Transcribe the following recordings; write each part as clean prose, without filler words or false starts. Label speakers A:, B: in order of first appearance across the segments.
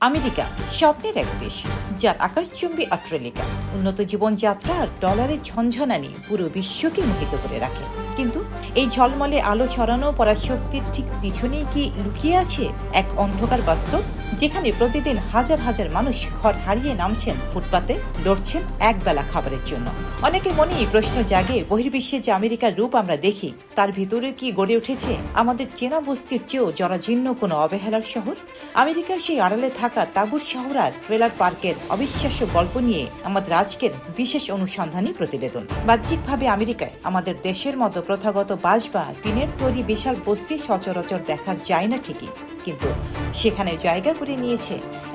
A: America স্বপ্নের এক দেশ, যার আকাশচুম্বী অট্টালিকা, উন্নত জীবনযাত্রা আর ডলারের ঝনঝনানি পুরো বিশ্বকে মোহিত করে রাখে। কিন্তু এই ঝলমলে আলো ছড়ানো পরাশক্তির ঠিক পিছনেই কি লুকিয়ে আছে এক অন্ধকার বাস্তব, যেখানে প্রতিদিন হাজার হাজার মানুষ ঘর হারিয়ে নামছেন ফুটপাতে, লড়ছেন একবেলা খাবারের জন্য। অনেকের মনেই প্রশ্ন জাগে, বহির্বিশ্বে যে আমেরিকার রূপ আমরা দেখি, তার ভিতরে কি গড়ে উঠেছে আমাদের চেনা বস্তির চেয়েও জরাজীর্ণ কোনো অবহেলার শহর? আমেরিকার সেই আড়ালে থাকা তাঁবুর শহর আর ট্রেলার পার্কের অবিশ্বাস্য গল্প নিয়ে আমাদের আজকের বিশেষ অনুসন্ধানী প্রতিবেদন। বাহ্যিকভাবে আমেরিকায় আমাদের দেশের মতো প্রথাগত বাঁশ বা টিনের তৈরি বিশাল বস্তি সচরাচর দেখা যায় না ঠিকই, কিন্তু সেখানে জায়গা করে নিয়েছে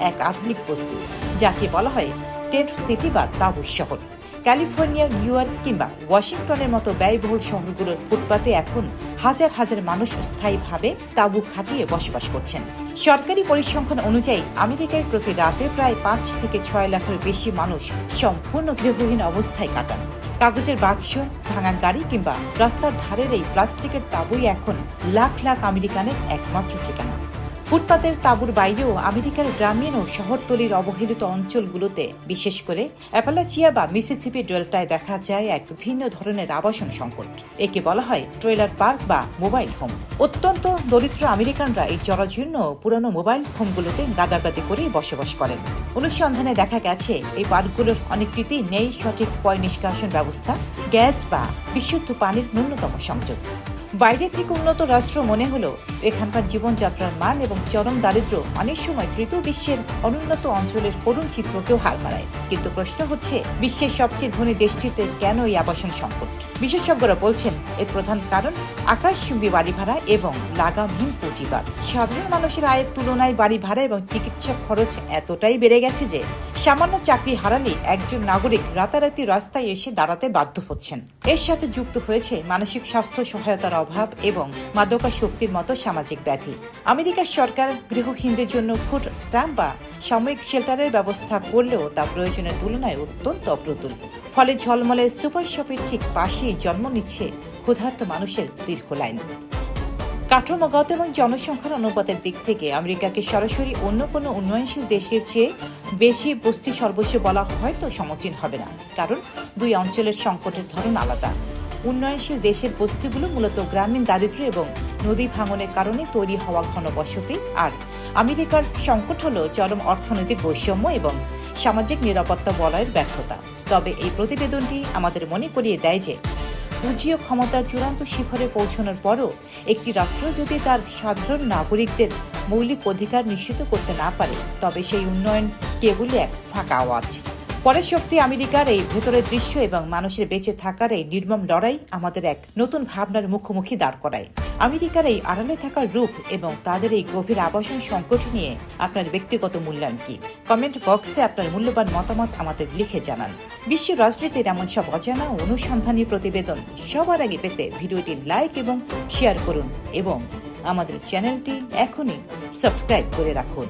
A: এক আধুনিক বস্তি, যাকে বলা হয় টেন্ট সিটি বা তাঁবুর শহর। ক্যালিফোর্নিয়া, নিউ ইয়র্ক কিংবা ওয়াশিংটনের মতো ব্যয়বহুল শহরগুলোর ফুটপাতে এখন হাজার হাজার মানুষ স্থায়ীভাবে তাঁবু খাটিয়ে বসবাস করছেন। সরকারি পরিসংখ্যান অনুযায়ী আমেরিকায় প্রতি রাতে প্রায় 5 থেকে 6 লাখের বেশি মানুষ সম্পূর্ণ গৃহহীন অবস্থায় কাটান। কাগজের বাক্স, ভাঙা গাড়ি কিংবা রাস্তার ধারের এই প্লাস্টিকের তাঁবুই এখন লাখ লাখ আমেরিকানের একমাত্র ঠিকানা। ফুটপাতের তাঁবুর বাইরেও আমেরিকার গ্রামীণ ও শহরতলির অবহেলিত অঞ্চলগুলোতে, বিশেষ করে অ্যাপালাচিয়া বা মিসিসিপি ডেল্টায় দেখা যায় এক ভিন্ন ধরনের আবাসন সংকট। একে বলা হয় ট্রেলার পার্ক বা মোবাইল হোম। অত্যন্ত দরিদ্র আমেরিকানরা এই জরাজীর্ণ পুরনো মোবাইল হোমগুলোতে গাদাগাদি করে বসবাস করেন। অনুসন্ধানে দেখা গেছে এই পার্কগুলোর অনেকটিতেই নেই সঠিক পয় নিষ্কাশন ব্যবস্থা, গ্যাস বা বিশুদ্ধ পানির ন্যূনতম সংযোগ। বাইরে থেকে উন্নত রাষ্ট্র মনে হলেও এখানকার জীবনযাত্রার মান এবং চরম দারিদ্র্য অনেক সময় তৃতীয় বিশ্বের অনুন্নত অঞ্চলের করুণ চিত্রকেও হার মানায়। কিন্তু প্রশ্ন হচ্ছে, বিশ্বের সবচেয়ে ধনী দেশটিতে কেন এই আবাসন সংকট? বিশেষজ্ঞরা বলছেন এর প্রধান কারণ আকাশচুম্বী বাড়ি ভাড়া এবং লাগামহীন পুঁজিবাদ। সাধারণ মানুষের আয়ের তুলনায় বাড়ি ভাড়া এবং চিকিৎসা খরচ এতটাই বেড়ে গেছে যে সামান্য চাকরি হারালে একজন নাগরিক রাতারাতি রাস্তায় এসে দাঁড়াতে বাধ্য হচ্ছেন। এর সাথে যুক্ত হয়েছে মানসিক স্বাস্থ্য সহায়তার অভাব এবং মাদকাসক্তির মতো সামাজিক ব্যাধি। আমেরিকার সরকার গৃহহীনদের জন্য ফুড স্ট্যাম্প বা সাময়িক শেল্টারের ব্যবস্থা করলেও তা প্রয়োজনের তুলনায় অত্যন্ত অপ্রতুল। ফলে ঝলমলে সুপার শপের ঠিক পাশেই জন্ম নিচ্ছে ক্ষুধার্ত মানুষের দীর্ঘ লাইন। কাঠামোগত এবং জনসংখ্যার অনুপাতের দিক থেকে আমেরিকাকে সরাসরি অন্য কোনো উন্নয়নশীল দেশের চেয়ে বেশি বস্তি সর্বস্ব বলা হয়তো সমীচীন হবে না, কারণ দুই অঞ্চলের সংকটের ধরন আলাদা। উন্নয়নশীল দেশের বস্তিগুলো মূলত গ্রামীণ দারিদ্র্য এবং নদী ভাঙনের কারণে তৈরি হওয়া ঘনবসতি, আর আমেরিকার সংকট হল চরম অর্থনৈতিক বৈষম্য এবং সামাজিক নিরাপত্তা বলয়ের ব্যর্থতা। তবে এই প্রতিবেদনটি আমাদের মনে করিয়ে দেয় যে পুঁজি ও ক্ষমতার চূড়ান্ত শিখরে পৌঁছানোর পরও একটি রাষ্ট্র যদি তার সাধারণ নাগরিকদের মৌলিক অধিকার নিশ্চিত করতে না পারে, তবে সেই উন্নয়ন কেবলই এক ফাঁকা আওয়াজ। পরের শক্তি আমেরিকার এই ভেতরের দৃশ্য এবং মানুষের বেঁচে থাকার এই নির্মম লড়াই আমাদের এক নতুন ভাবনার মুখোমুখি দাঁড় করায়। আমেরিকার এই আড়ালে থাকার রূপ এবং তাদের এই গভীর আবাসন সংকট নিয়ে আপনার ব্যক্তিগত মূল্যায়ন কি? কমেন্ট বক্সে আপনার মূল্যবান মতামত আমাদের লিখে জানান। বিশ্ব রাজনীতির এমন সব অজানা ও অনুসন্ধানী প্রতিবেদন সবার আগে পেতে ভিডিওটি লাইক এবং শেয়ার করুন এবং আমাদের চ্যানেলটি এখনই সাবস্ক্রাইব করে রাখুন।